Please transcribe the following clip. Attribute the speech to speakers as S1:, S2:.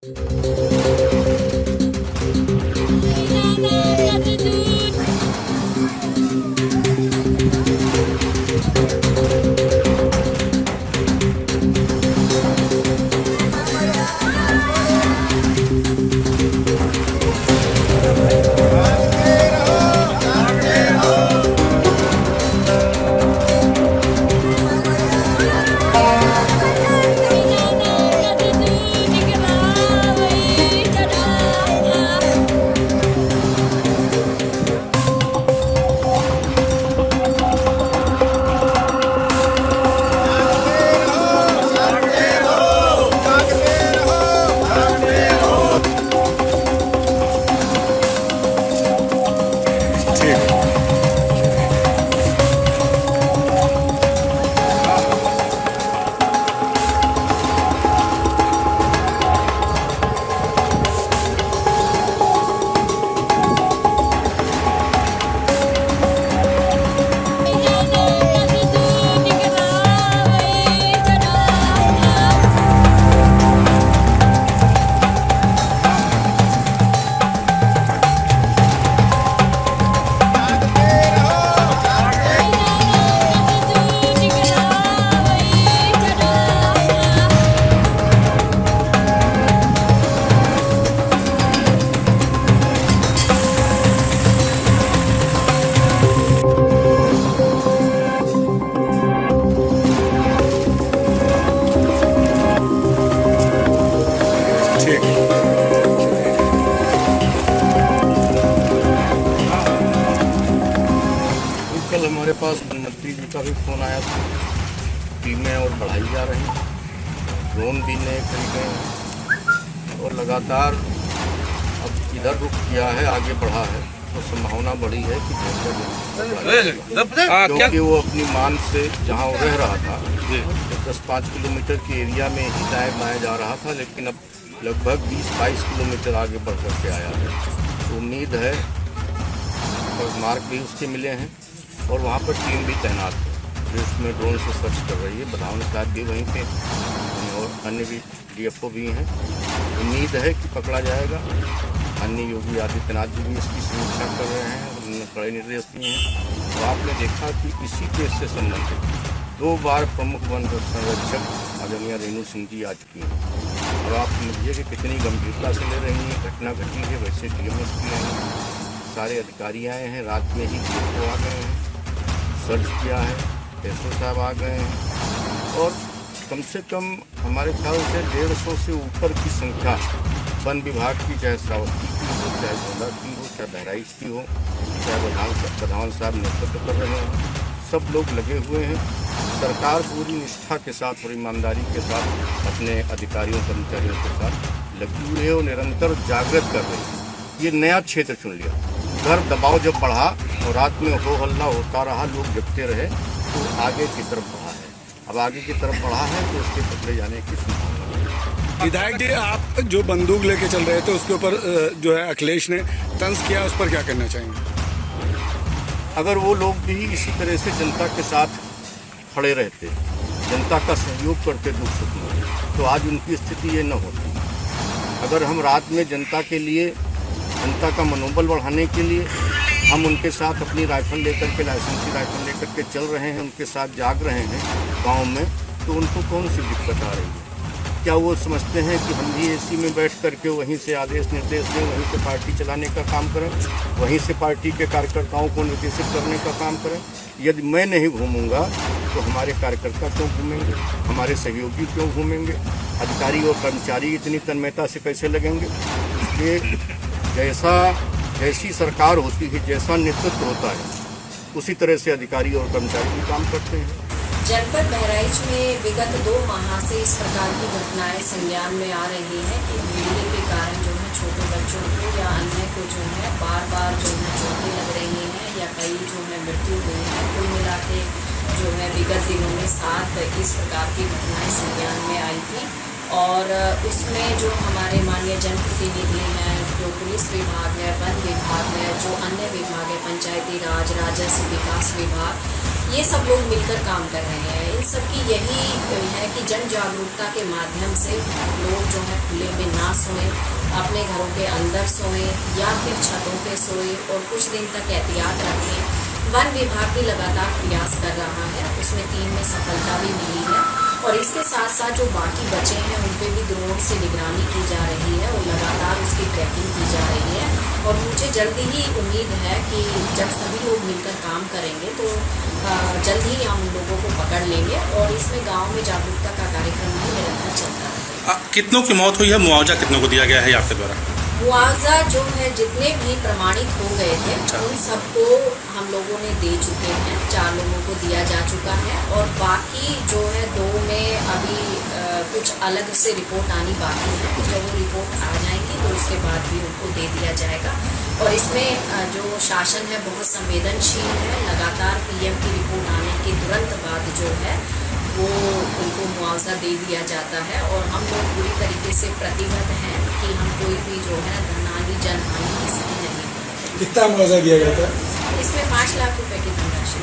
S1: कल हमारे पास मंत्री जी का भी फ़ोन आया था। टीमें और बढ़ाई जा रही हैं, ड्रोन भी नए खरीदे हैं और लगातार अब इधर रुक किया है, आगे बढ़ा है तो संभावना बड़ी है कि क्योंकि वो अपनी मान से जहाँ वो रह रहा था 10-5 किलोमीटर के एरिया में ही दाएं बाएं जा रहा था, लेकिन अब लगभग 20-22 किलोमीटर आगे बढ़ कर के आया है। तो उम्मीद है और मार्क भी उसके मिले हैं और वहाँ पर टीम भी तैनात है जो इसमें ड्रोन से सर्च कर रही है। बधावन साहब भी वहीं पे और अन्य भी DFO भी हैं। उम्मीद है कि पकड़ा जाएगा। अन्य योगी आदित्यनाथ जी भी इसकी समीक्षा कर रहे हैं और उन्होंने कड़े निर्देश दिए हैं। तो आपने देखा कि इसी केस से संबंधित 2 बार प्रमुख वन संरक्षक आदरणीय रेणु सिंह जी आ चुकी हैं। अब आप समझिए कि कितनी गंभीरता से ले रही हैं। घटना घटी है, वैसे DMS की हैं, सारे अधिकारी आए हैं, रात में ही DFO आ गए हैं, सर्च किया है, SO साहब आ गए हैं और कम से कम हमारे ख्याल से 150 से ऊपर की संख्या वन विभाग की, चाहे श्रावस्ती की हो, चाहे गोंडा की हो, चाहे बहराइच की हो, चाहे बधावन साहब नेतृत्व कर रहे हैं, सब लोग लगे हुए हैं। सरकार पूरी निष्ठा के साथ और ईमानदारी के साथ अपने अधिकारियों कर्मचारियों के साथ लगी हुई है और निरंतर जागृत कर रही है। ये नया क्षेत्र चुन लिया। घर दबाव जब बढ़ा और रात में हो हल्ला होता रहा, लोग जगते रहे तो आगे की तरफ बढ़ा है। अब आगे की तरफ बढ़ा है तो उसके पकड़े जाने की संभावना है।
S2: विधायक जी, आप जो बंदूक लेके चल रहे थे उसके ऊपर जो है अखिलेश ने तंज किया, उस पर क्या करना चाहेंगे?
S1: अगर वो लोग भी इसी तरह से जनता के साथ खड़े रहते, जनता का सहयोग करते दुख सुख में, तो आज उनकी स्थिति ये न होती। अगर हम रात में जनता के लिए, जनता का मनोबल बढ़ाने के लिए हम उनके साथ अपनी राइफल लेकर के, लाइसेंसी राइफल लेकर के चल रहे हैं, उनके साथ जाग रहे हैं गांव में, तो उनको कौन सी दिक्कत आ रही है? क्या वो समझते हैं कि हम भी AC में बैठ करके वहीं से आदेश निर्देश दें, वहीं से पार्टी चलाने का काम करें, वहीं से पार्टी के कार्यकर्ताओं को निर्देशित करने का काम करें? यदि मैं नहीं घूमूंगा तो हमारे कार्यकर्ता क्यों घूमेंगे, हमारे सहयोगी क्यों घूमेंगे, अधिकारी और कर्मचारी इतनी तन्मयता से कैसे लगेंगे? इसलिए जैसी सरकार होती है, जैसा नेतृत्व होता है, उसी तरह से अधिकारी और कर्मचारी भी काम करते हैं।
S3: जनपद बहराइच में विगत 2 माह से इस प्रकार की घटनाएं संज्ञान में आ रही हैं कि भीड़ के कारण जो है छोटे बच्चों को या अन्य को जो है बार जो है चोटें लग रही हैं या कई जो है मृत्यु हुई है। कुल मिला के जो है विगत दिनों में 7 इस प्रकार की घटनाएं संज्ञान में आई थी और उसमें जो हमारे माननीय जनप्रतिनिधि हैं, जो पुलिस विभाग है, वन विभाग है, जो अन्य विभाग है, पंचायती राज, राजस्व विकास विभाग, ये सब लोग मिलकर काम कर रहे हैं। इन सब की यही है कि जन जागरूकता के माध्यम से लोग जो है खुले में ना सोएं, अपने घरों के अंदर सोएं या फिर छतों पे सोएं और कुछ दिन तक एहतियात रखें। वन विभाग भी लगातार प्रयास कर रहा है, उसमें 3 में सफलता भी मिली है और इसके साथ साथ जो बाकी बचे हैं उन पे भी ड्रोन से निगरानी की जा रही है और लगातार उसकी ट्रैकिंग की जा रही है। और मुझे जल्दी ही उम्मीद है कि जब सभी लोग मिलकर काम करेंगे तो जल्द ही हम उन लोगों को पकड़ लेंगे और इसमें गांव में जागरूकता का कार्यक्रम भी निरंतर चलता रहेगा।
S4: कितनों की मौत हुई है, मुआवजा कितनों को दिया गया है आपके द्वारा?
S3: मुआवजा जो है जितने भी प्रमाणित हो गए थे उन सबको हम लोगों ने दे चुके हैं, 4 लोगों को दिया जा चुका है और बाकी जो है 2 में अभी कुछ अलग से रिपोर्ट आनी बाकी है। जब वो रिपोर्ट आ जाएंगी तो उसके बाद भी उनको दे दिया जाएगा। और इसमें जो शासन है बहुत संवेदनशील है, लगातार पीएम की रिपोर्ट आने के तुरंत बाद जो है वो उनको मुआवजा दे दिया जाता है और हम लोग पूरी तरीके से प्रतिबद्ध हैं कि हम कोई भी जो है धनहानि जनहानि किसी की नहीं।
S2: कितना मुआवजा दिया गया था?
S3: इसमें 5 लाख रुपए की धनराशि